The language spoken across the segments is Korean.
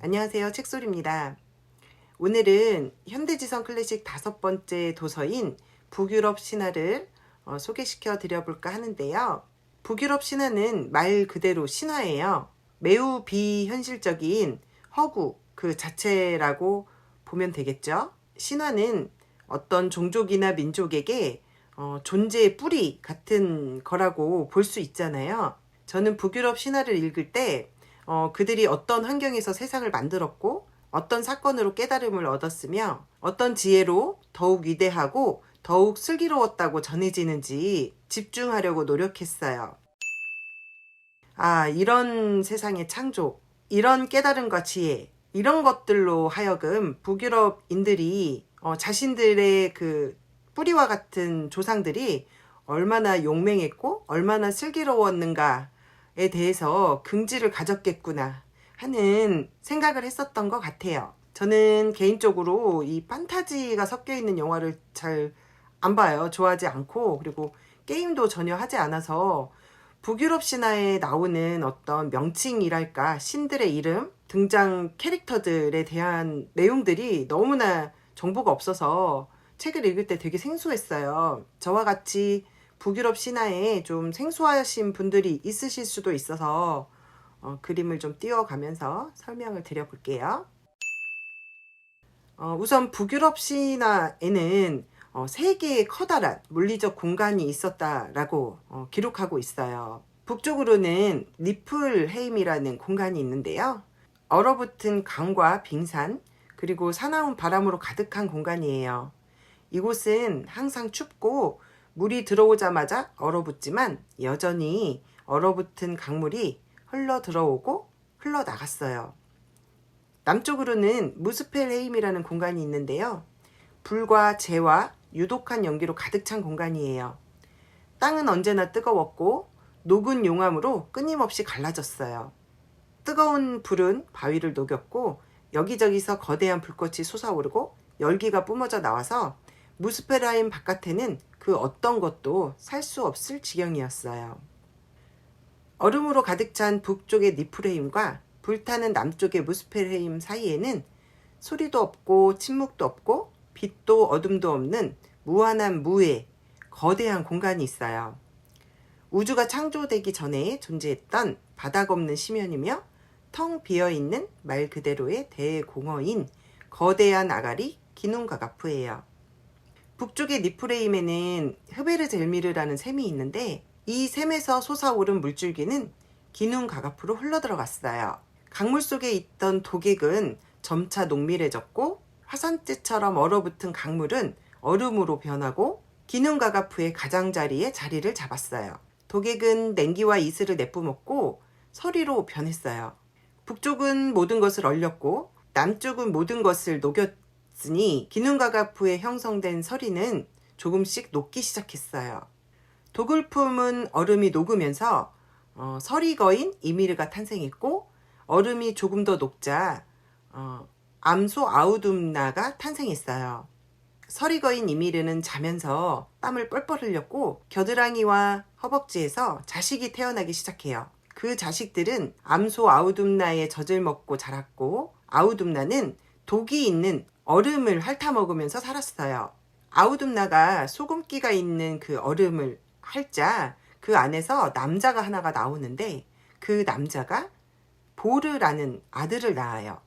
안녕하세요, 책솔입니다. 오늘은 현대지성 클래식 5번째 도서인 북유럽 신화를 소개시켜 드려볼까 하는데요. 북유럽 신화는 말 그대로 신화예요. 매우 비현실적인 허구 그 자체라고 보면 되겠죠. 신화는 어떤 종족이나 민족에게 존재의 뿌리 같은 거라고 볼 수 있잖아요. 저는 북유럽 신화를 읽을 때 그들이 어떤 환경에서 세상을 만들었고 어떤 사건으로 깨달음을 얻었으며 어떤 지혜로 더욱 위대하고 더욱 슬기로웠다고 전해지는지 집중하려고 노력했어요. 이런 세상의 창조, 이런 깨달음과 지혜, 이런 것들로 하여금 북유럽인들이 자신들의 그 뿌리와 같은 조상들이 얼마나 용맹했고 얼마나 슬기로웠는가에 대해서 긍지를 가졌겠구나 하는 생각을 했었던 것 같아요. 저는 개인적으로 이 판타지가 섞여 있는 영화를 잘 안 봐요. 좋아하지 않고, 그리고 게임도 전혀 하지 않아서 북유럽 신화에 나오는 어떤 명칭이랄까, 신들의 이름, 등장 캐릭터들에 대한 내용들이 너무나 정보가 없어서 책을 읽을 때 되게 생소했어요. 저와 같이 북유럽 신화에 좀 생소하신 분들이 있으실 수도 있어서 그림을 좀 띄워가면서 설명을 드려볼게요. 우선 북유럽 신화에는 3개의 커다란 물리적 공간이 있었다라고 기록하고 있어요. 북쪽으로는 니플헤임이라는 공간이 있는데요. 얼어붙은 강과 빙산, 그리고 사나운 바람으로 가득한 공간이에요. 이곳은 항상 춥고 물이 들어오자마자 얼어붙지만 여전히 얼어붙은 강물이 흘러 들어오고 흘러 나갔어요. 남쪽으로는 무스펠헤임이라는 공간이 있는데요. 불과 재와 유독한 연기로 가득 찬 공간이에요. 땅은 언제나 뜨거웠고 녹은 용암으로 끊임없이 갈라졌어요. 뜨거운 불은 바위를 녹였고 여기저기서 거대한 불꽃이 솟아오르고 열기가 뿜어져 나와서 무스펠하임 바깥에는 그 어떤 것도 살 수 없을 지경이었어요. 얼음으로 가득 찬 북쪽의 니플헤임과 불타는 남쪽의 무스펠헤임 사이에는 소리도 없고 침묵도 없고 빛도 어둠도 없는 무한한 무의 거대한 공간이 있어요. 우주가 창조되기 전에 존재했던 바닥 없는 심연이며 텅 비어있는 말 그대로의 대공허인 거대한 아가리 기눈가가프예요. 북쪽의 니플헤임에는 흐베르젤미르라는 샘이 있는데 이 샘에서 솟아오른 물줄기는 기눈가가프로 흘러들어갔어요. 강물 속에 있던 독액은 점차 농밀해졌고 화산재처럼 얼어붙은 강물은 얼음으로 변하고 기눈가가프의 가장자리에 자리를 잡았어요. 독액은 냉기와 이슬을 내뿜었고 서리로 변했어요. 북쪽은 모든 것을 얼렸고 남쪽은 모든 것을 녹였으니 기눈가가프에 형성된 서리는 조금씩 녹기 시작했어요. 독을 품은 얼음이 녹으면서 서리거인 이미르가 탄생했고 얼음이 조금 더 녹자 암소 아우둠나가 탄생했어요. 서리거인 이미르는 자면서 땀을 뻘뻘 흘렸고 겨드랑이와 허벅지에서 자식이 태어나기 시작해요. 그 자식들은 암소 아우둠나의 젖을 먹고 자랐고 아우둠나는 독이 있는 얼음을 핥아먹으면서 살았어요. 아우둠나가 소금기가 있는 그 얼음을 핥자 그 안에서 남자가 하나가 나오는데 그 남자가 보르라는 아들을 낳아요.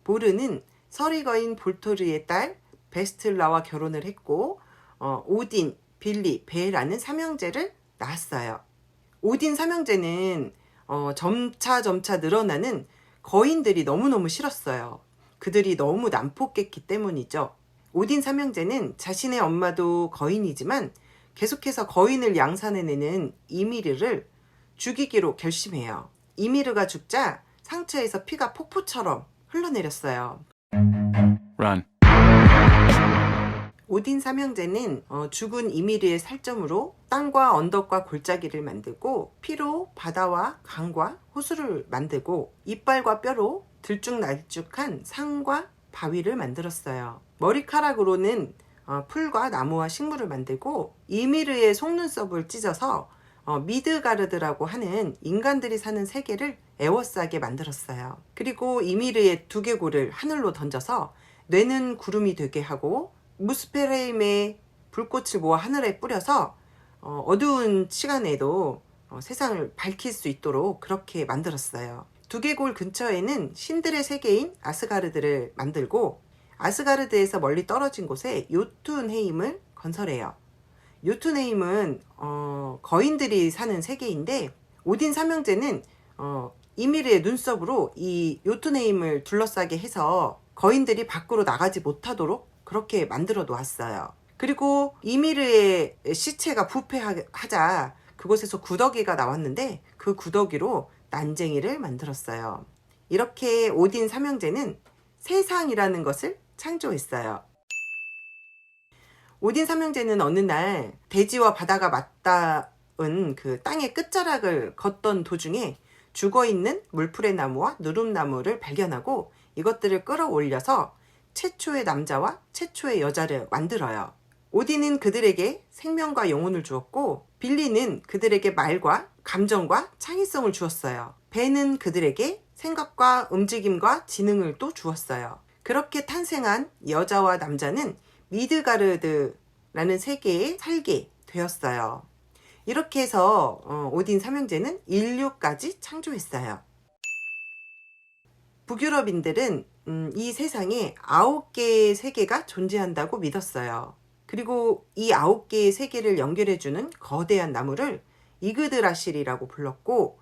보르는 서리거인 볼토르의 딸 베스틀라와 결혼을 했고 오딘, 빌리, 벨라는 삼형제를 낳았어요. 오딘 삼형제는 점차 늘어나는 거인들이 너무너무 싫었어요. 그들이 너무 난폭했기 때문이죠. 오딘 삼형제는 자신의 엄마도 거인이지만 계속해서 거인을 양산해내는 이미르를 죽이기로 결심해요. 이미르가 죽자 상처에서 피가 폭포처럼 흘러내렸어요. Run. 오딘 삼형제는 죽은 이미르의 살점으로 땅과 언덕과 골짜기를 만들고 피로 바다와 강과 호수를 만들고 이빨과 뼈로 들쭉날쭉한 산과 바위를 만들었어요. 머리카락으로는 풀과 나무와 식물을 만들고 이미르의 속눈썹을 찢어서 미드가르드라고 하는 인간들이 사는 세계를 에워싸게 만들었어요. 그리고 이미르의 두개골을 하늘로 던져서 뇌는 구름이 되게 하고 무스페레임의 불꽃을 모아 하늘에 뿌려서 어두운 시간에도 세상을 밝힐 수 있도록 그렇게 만들었어요. 두개골 근처에는 신들의 세계인 아스가르드를 만들고 아스가르드에서 멀리 떨어진 곳에 요툰헤임을 건설해요. 요툰헤임은 거인들이 사는 세계인데 오딘 삼형제는 이미르의 눈썹으로 이 요툰헤임을 둘러싸게 해서 거인들이 밖으로 나가지 못하도록 그렇게 만들어 놓았어요. 그리고 이미르의 시체가 부패하자 그곳에서 구더기가 나왔는데 그 구더기로 난쟁이를 만들었어요. 이렇게 오딘 삼형제는 세상이라는 것을 창조했어요. 오딘 삼형제는 어느 날 대지와 바다가 맞닿은 그 땅의 끝자락을 걷던 도중에 죽어있는 물풀의 나무와 누름나무를 발견하고 이것들을 끌어올려서 최초의 남자와 최초의 여자를 만들어요. 오딘은 그들에게 생명과 영혼을 주었고 빌리는 그들에게 말과 감정과 창의성을 주었어요. 벤은 그들에게 생각과 움직임과 지능을 또 주었어요. 그렇게 탄생한 여자와 남자는 미드가르드라는 세계에 살게 되었어요. 이렇게 해서 오딘 삼형제는 인류까지 창조했어요. 북유럽인들은 이 세상에 9개의 세계가 존재한다고 믿었어요. 그리고 이 9개의 세계를 연결해주는 거대한 나무를 이그드라실이라고 불렀고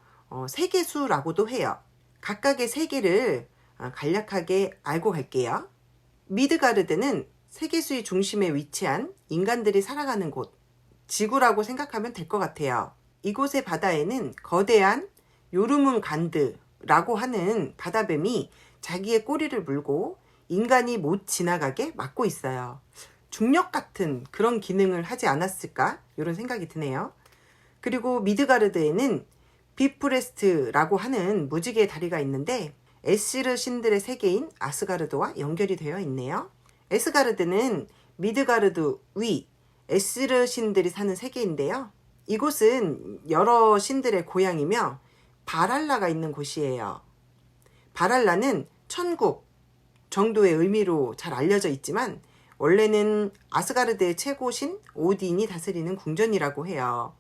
세계수라고도 해요. 각각의 세계를 간략하게 알고 갈게요. 미드가르드는 세계수의 중심에 위치한 인간들이 살아가는 곳, 지구라고 생각하면 될 것 같아요. 이곳의 바다에는 거대한 요르문간드라고 하는 바다뱀이 자기의 꼬리를 물고 인간이 못 지나가게 막고 있어요. 중력 같은 그런 기능을 하지 않았을까? 이런 생각이 드네요. 그리고 미드가르드에는 비프레스트라고 하는 무지개의 다리가 있는데 에시르 신들의 세계인 아스가르드와 연결이 되어 있네요. 에스가르드는 미드가르드 위 에시르 신들이 사는 세계인데요. 이곳은 여러 신들의 고향이며 바랄라가 있는 곳이에요. 바랄라는 천국 정도의 의미로 잘 알려져 있지만 원래는 아스가르드의 최고신 오딘이 다스리는 궁전이라고 해요.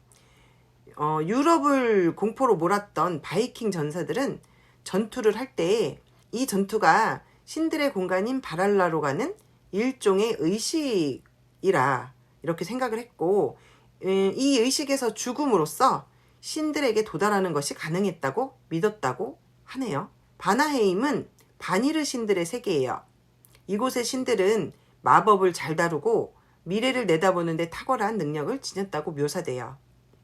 유럽을 공포로 몰았던 바이킹 전사들은 전투를 할 때 이 전투가 신들의 공간인 바랄라로 가는 일종의 의식이라 이렇게 생각을 했고 이 의식에서 죽음으로써 신들에게 도달하는 것이 가능했다고 믿었다고 하네요. 바나헤임은 바니르 신들의 세계예요. 이곳의 신들은 마법을 잘 다루고 미래를 내다보는 데 탁월한 능력을 지녔다고 묘사돼요.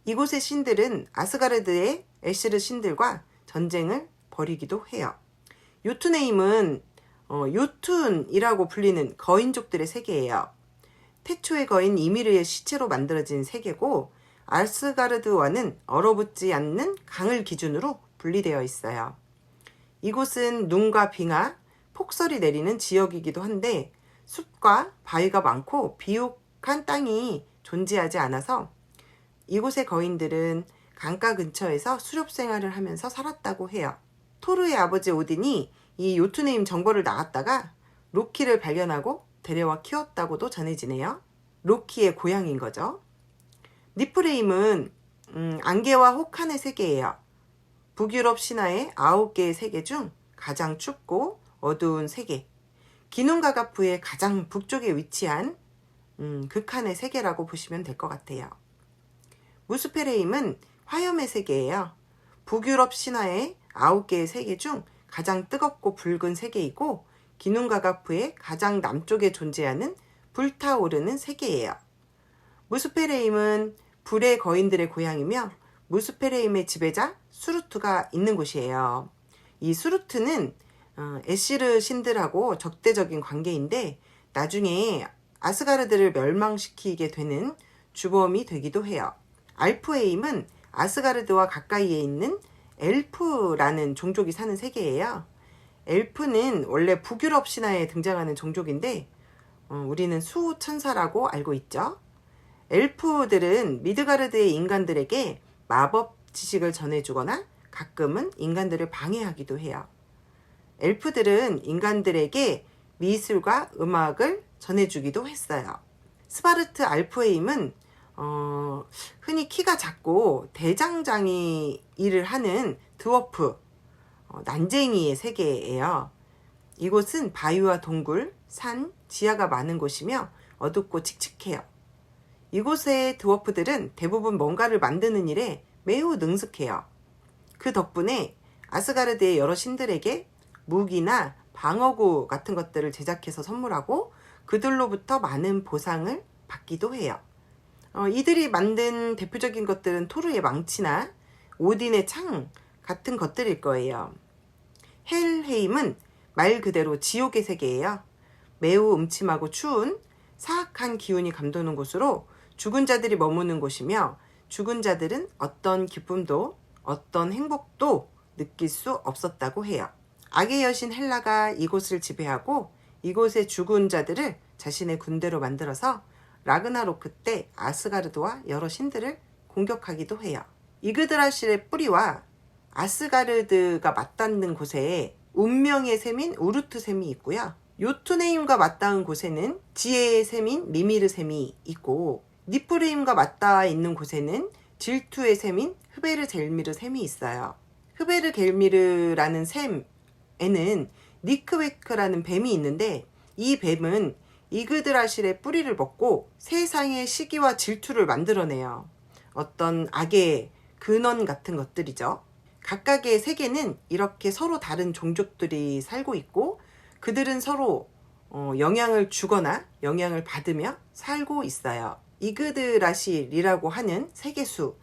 이곳의 신들은 아스가르드의 에시르 신들과 전쟁을 벌이기도 해요. 요툰헤임은 요툰이라고 불리는 거인족들의 세계예요. 태초의 거인 이미르의 시체로 만들어진 세계고 아스가르드와는 얼어붙지 않는 강을 기준으로 분리되어 있어요. 이곳은 눈과 빙하, 폭설이 내리는 지역이기도 한데 숲과 바위가 많고 비옥한 땅이 존재하지 않아서 이곳의 거인들은 강가 근처에서 수렵 생활을 하면서 살았다고 해요. 토르의 아버지 오딘이 이 요툰헤임 정벌을 나갔다가 로키를 발견하고 데려와 키웠다고도 전해지네요. 로키의 고향인 거죠. 니프레임은 안개와 혹한의 세계예요. 북유럽 신화의 9개의 세계 중 가장 춥고 어두운 세계, 기눈가가프의 가장 북쪽에 위치한 극한의 세계라고 보시면 될 것 같아요. 무스페레임은 화염의 세계예요. 북유럽 신화의 9개의 세계 중 가장 뜨겁고 붉은 세계이고 기눈가가프의 가장 남쪽에 존재하는 불타오르는 세계예요. 무스페레임은 불의 거인들의 고향이며 무스페레임의 지배자 수루트가 있는 곳이에요. 이 수루트는 에시르 신들하고 적대적인 관계인데 나중에 아스가르드를 멸망시키게 되는 주범이 되기도 해요. 알프헤임은 아스가르드와 가까이에 있는 엘프라는 종족이 사는 세계예요. 엘프는 원래 북유럽 신화에 등장하는 종족인데 우리는 수호천사라고 알고 있죠. 엘프들은 미드가르드의 인간들에게 마법 지식을 전해주거나 가끔은 인간들을 방해하기도 해요. 엘프들은 인간들에게 미술과 음악을 전해주기도 했어요. 스바르트 알프헤임은 흔히 키가 작고 대장장이 일을 하는 드워프, 난쟁이의 세계예요. 이곳은 바위와 동굴, 산, 지하가 많은 곳이며 어둡고 칙칙해요. 이곳의 드워프들은 대부분 뭔가를 만드는 일에 매우 능숙해요. 그 덕분에 아스가르드의 여러 신들에게 무기나 방어구 같은 것들을 제작해서 선물하고 그들로부터 많은 보상을 받기도 해요. 이들이 만든 대표적인 것들은 토르의 망치나 오딘의 창 같은 것들일 거예요. 헬헤임은 말 그대로 지옥의 세계예요. 매우 음침하고 추운 사악한 기운이 감도는 곳으로 죽은 자들이 머무는 곳이며 죽은 자들은 어떤 기쁨도 어떤 행복도 느낄 수 없었다고 해요. 악의 여신 헬라가 이곳을 지배하고 이곳의 죽은 자들을 자신의 군대로 만들어서 라그나로크 때 아스가르드와 여러 신들을 공격하기도 해요. 이그드라실의 뿌리와 아스가르드가 맞닿는 곳에 운명의 셈인 우르트 셈이 있고요. 요투네임과 맞닿은 곳에는 지혜의 셈인 미미르 셈이 있고 니프르임과 맞닿아 있는 곳에는 질투의 셈인 흐베르 겔미르 셈이 있어요. 흐베르 겔미르라는 셈에는 니크웨크라는 뱀이 있는데 이 뱀은 이그드라실의 뿌리를 먹고 세상의 시기와 질투를 만들어내요. 어떤 악의 근원 같은 것들이죠. 각각의 세계는 이렇게 서로 다른 종족들이 살고 있고 그들은 서로 영향을 주거나 영향을 받으며 살고 있어요. 이그드라실이라고 하는 세계수,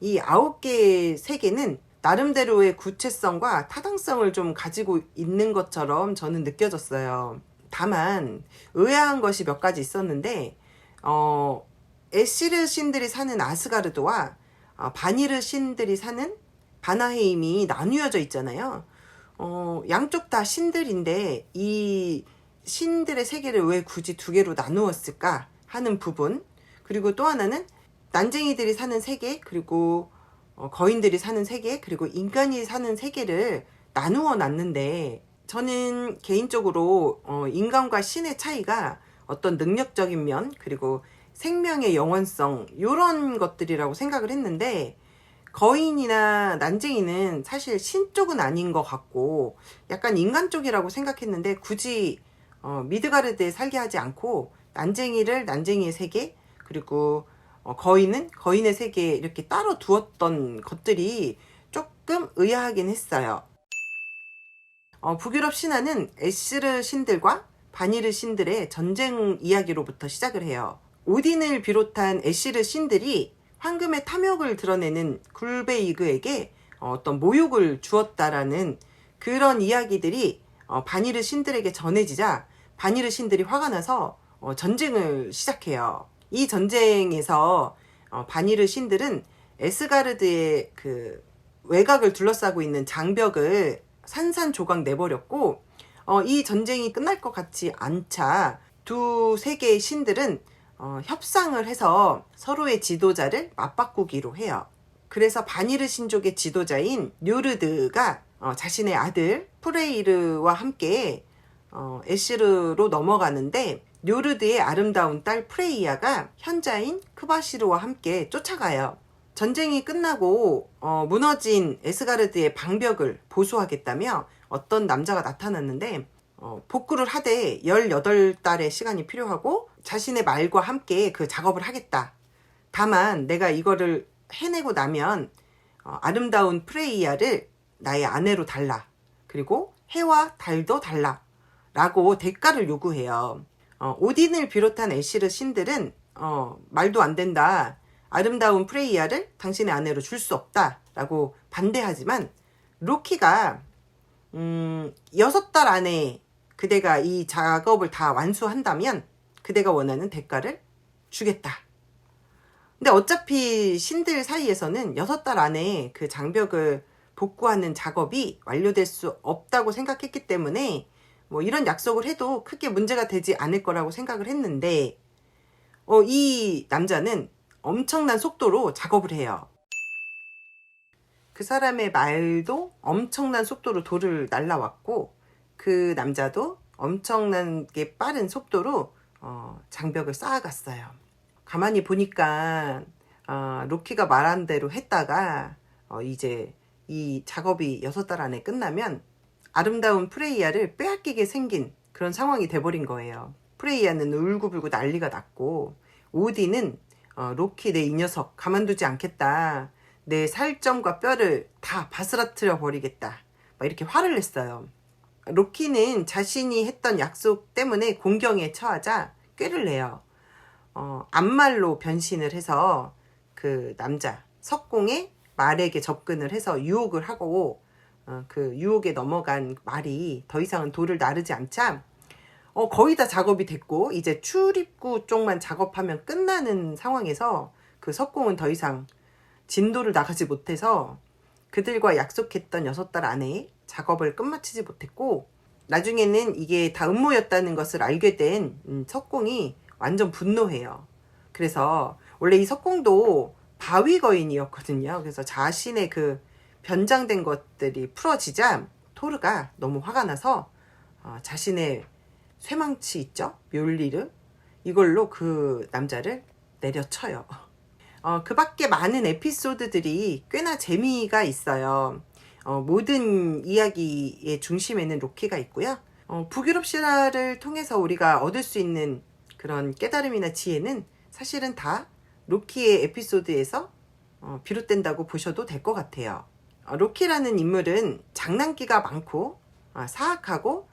이 9개의 세계는 나름대로의 구체성과 타당성을 좀 가지고 있는 것처럼 저는 느껴졌어요. 다만 의아한 것이 몇 가지 있었는데 에시르 신들이 사는 아스가르드와 바니르 신들이 사는 바나헤임이 나뉘어져 있잖아요. 양쪽 다 신들인데 이 신들의 세계를 왜 굳이 두 개로 나누었을까 하는 부분, 그리고 또 하나는 난쟁이들이 사는 세계, 그리고 거인들이 사는 세계, 그리고 인간이 사는 세계를 나누어 놨는데 저는 개인적으로 인간과 신의 차이가 어떤 능력적인 면, 그리고 생명의 영원성 이런 것들이라고 생각을 했는데 거인이나 난쟁이는 사실 신 쪽은 아닌 것 같고 약간 인간 쪽이라고 생각했는데 굳이 미드가르드에 살게 하지 않고 난쟁이를 난쟁이의 세계, 그리고 거인은 거인의 세계에 이렇게 따로 두었던 것들이 조금 의아하긴 했어요. 북유럽 신화는 에시르 신들과 바니르 신들의 전쟁 이야기로부터 시작을 해요. 오딘을 비롯한 에시르 신들이 황금의 탐욕을 드러내는 굴베이그에게 어떤 모욕을 주었다라는 그런 이야기들이 바니르 신들에게 전해지자 바니르 신들이 화가 나서 전쟁을 시작해요. 이 전쟁에서 바니르 신들은 에스가르드의 그 외곽을 둘러싸고 있는 장벽을 산산조각 내버렸고 이 전쟁이 끝날 것 같지 않자 두 세계의 신들은 협상을 해서 서로의 지도자를 맞바꾸기로 해요. 그래서 바니르 신족의 지도자인 뇨르드가 자신의 아들 프레이르와 함께 에시르로 넘어가는데 뇨르드의 아름다운 딸 프레이야가 현자인 크바시르와 함께 쫓아가요. 전쟁이 끝나고 무너진 에스가르드의 방벽을 보수하겠다며 어떤 남자가 나타났는데 복구를 하되 18달의 시간이 필요하고 자신의 말과 함께 그 작업을 하겠다. 다만 내가 이거를 해내고 나면 아름다운 프레이야를 나의 아내로 달라. 그리고 해와 달도 달라. 라고 대가를 요구해요. 오딘을 비롯한 에시르 신들은 말도 안 된다. 아름다운 프레이야를 당신의 아내로 줄 수 없다. 라고 반대하지만 로키가 6달 안에 그대가 이 작업을 다 완수한다면 그대가 원하는 대가를 주겠다. 근데 어차피 신들 사이에서는 6달 안에 그 장벽을 복구하는 작업이 완료될 수 없다고 생각했기 때문에 뭐 이런 약속을 해도 크게 문제가 되지 않을 거라고 생각을 했는데 이 남자는 엄청난 속도로 작업을 해요. 그 사람의 말도 엄청난 속도로 돌을 날라왔고 그 남자도 엄청나게 빠른 속도로 장벽을 쌓아갔어요. 가만히 보니까 로키가 말한 대로 했다가 이제 이 작업이 6달 안에 끝나면 아름다운 프레이야를 빼앗기게 생긴 그런 상황이 돼버린 거예요. 프레이야는 울고불고 난리가 났고 오딘은 로키 내 이 녀석 가만두지 않겠다. 내 살점과 뼈를 다 바스라뜨려 버리겠다. 막 이렇게 화를 냈어요. 로키는 자신이 했던 약속 때문에 공경에 처하자 꾀를 내요. 암말로 변신을 해서 그 남자 석공의 말에게 접근을 해서 유혹을 하고 그 유혹에 넘어간 말이 더 이상은 돌을 나르지 않자 거의 다 작업이 됐고 이제 출입구 쪽만 작업하면 끝나는 상황에서 그 석공은 더 이상 진도를 나가지 못해서 그들과 약속했던 6달 안에 작업을 끝마치지 못했고 나중에는 이게 다 음모였다는 것을 알게 된 석공이 완전 분노해요. 그래서 원래 이 석공도 바위 거인이었거든요. 그래서 자신의 그 변장된 것들이 풀어지자 토르가 너무 화가 나서 자신의 쇠망치 있죠? 멸리르? 이걸로 그 남자를 내려쳐요. 그 밖에 많은 에피소드들이 꽤나 재미가 있어요. 모든 이야기의 중심에는 로키가 있고요. 북유럽 신화를 통해서 우리가 얻을 수 있는 그런 깨달음이나 지혜는 사실은 다 로키의 에피소드에서 비롯된다고 보셔도 될 것 같아요. 로키라는 인물은 장난기가 많고 사악하고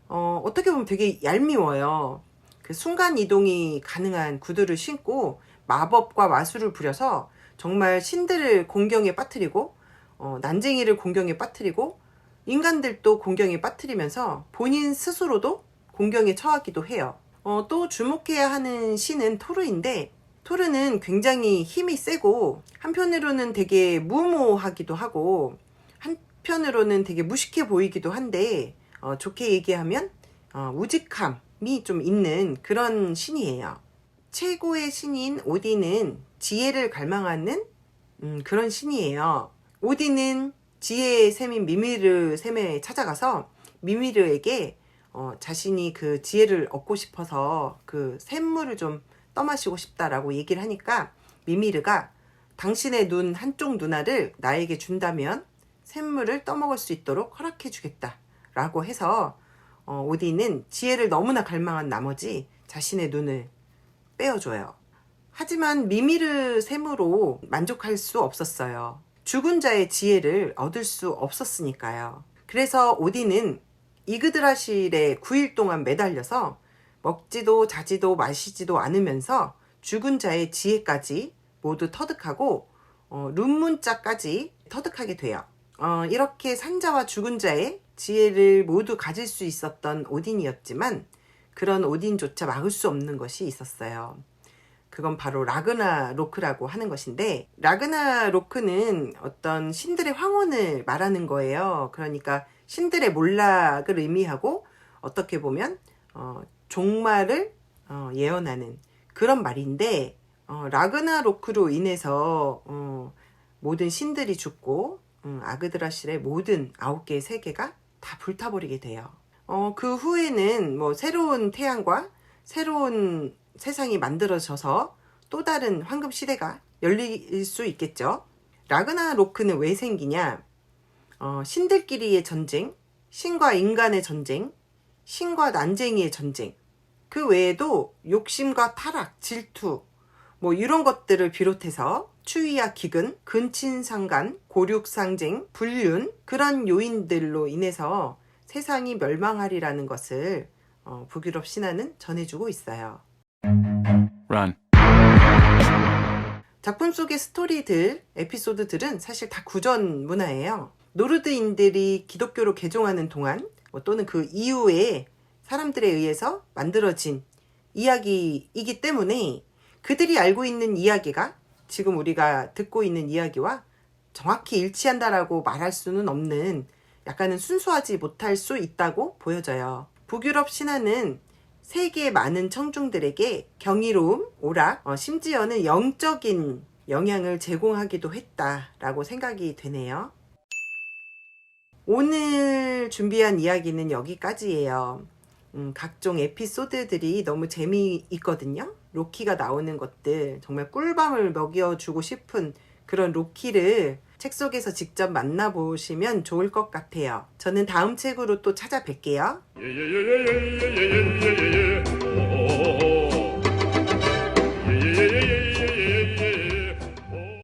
어떻게 보면 되게 얄미워요. 그 순간 이동이 가능한 구두를 신고 마법과 마술을 부려서 정말 신들을 공경에 빠뜨리고 난쟁이를 공경에 빠뜨리고 인간들도 공경에 빠뜨리면서 본인 스스로도 공경에 처하기도 해요. 또 주목해야 하는 신은 토르인데 토르는 굉장히 힘이 세고 한편으로는 되게 무모하기도 하고 한편으로는 되게 무식해 보이기도 한데 좋게 얘기하면 우직함이 좀 있는 그런 신이에요. 최고의 신인 오딘은 지혜를 갈망하는 그런 신이에요. 오딘은 지혜의 셈인 미미르 셈에 찾아가서 미미르에게 자신이 그 지혜를 얻고 싶어서 그 샘물을 좀 떠마시고 싶다라고 얘기를 하니까 미미르가 당신의 눈 한쪽 눈알을 나에게 준다면 샘물을 떠먹을 수 있도록 허락해 주겠다 라고 해서 오딘은 지혜를 너무나 갈망한 나머지 자신의 눈을 빼어줘요. 하지만 미미르 셈으로 만족할 수 없었어요. 죽은 자의 지혜를 얻을 수 없었으니까요. 그래서 오딘은 이그드라실에 9일 동안 매달려서 먹지도 자지도 마시지도 않으면서 죽은 자의 지혜까지 모두 터득하고 룬문자까지 터득하게 돼요. 이렇게 산자와 죽은 자의 지혜를 모두 가질 수 있었던 오딘이었지만 그런 오딘조차 막을 수 없는 것이 있었어요. 그건 바로 라그나로크라고 하는 것인데 라그나로크는 어떤 신들의 황혼을 말하는 거예요. 그러니까 신들의 몰락을 의미하고 어떻게 보면 종말을 예언하는 그런 말인데 라그나로크로 인해서 모든 신들이 죽고 아그드라실의 모든 9개의 세계가 다 불타버리게 돼요. 그 후에는 뭐 새로운 태양과 새로운 세상이 만들어져서 또 다른 황금 시대가 열릴 수 있겠죠. 라그나로크는 왜 생기냐? 신들끼리의 전쟁, 신과 인간의 전쟁, 신과 난쟁이의 전쟁, 그 외에도 욕심과 타락, 질투 뭐 이런 것들을 비롯해서 추위와 기근, 근친상간, 고륙상쟁, 불륜 그런 요인들로 인해서 세상이 멸망하리라는 것을 북유럽 신화는 전해주고 있어요. Run. 작품 속의 스토리들, 에피소드들은 사실 다 구전 문화예요. 노르드인들이 기독교로 개종하는 동안 또는 그 이후에 사람들에 의해서 만들어진 이야기이기 때문에 그들이 알고 있는 이야기가 지금 우리가 듣고 있는 이야기와 정확히 일치한다라고 말할 수는 없는 약간은 순수하지 못할 수 있다고 보여져요. 북유럽 신화는 세계의 많은 청중들에게 경이로움, 오락, 심지어는 영적인 영향을 제공하기도 했다라고 생각이 되네요. 오늘 준비한 이야기는 여기까지예요. 각종 에피소드들이 너무 재미있거든요. 로키가 나오는 것들, 정말 꿀밤을 먹여주고 싶은 그런 로키를 책 속에서 직접 만나보시면 좋을 것 같아요. 저는 다음 책으로 또 찾아뵐게요.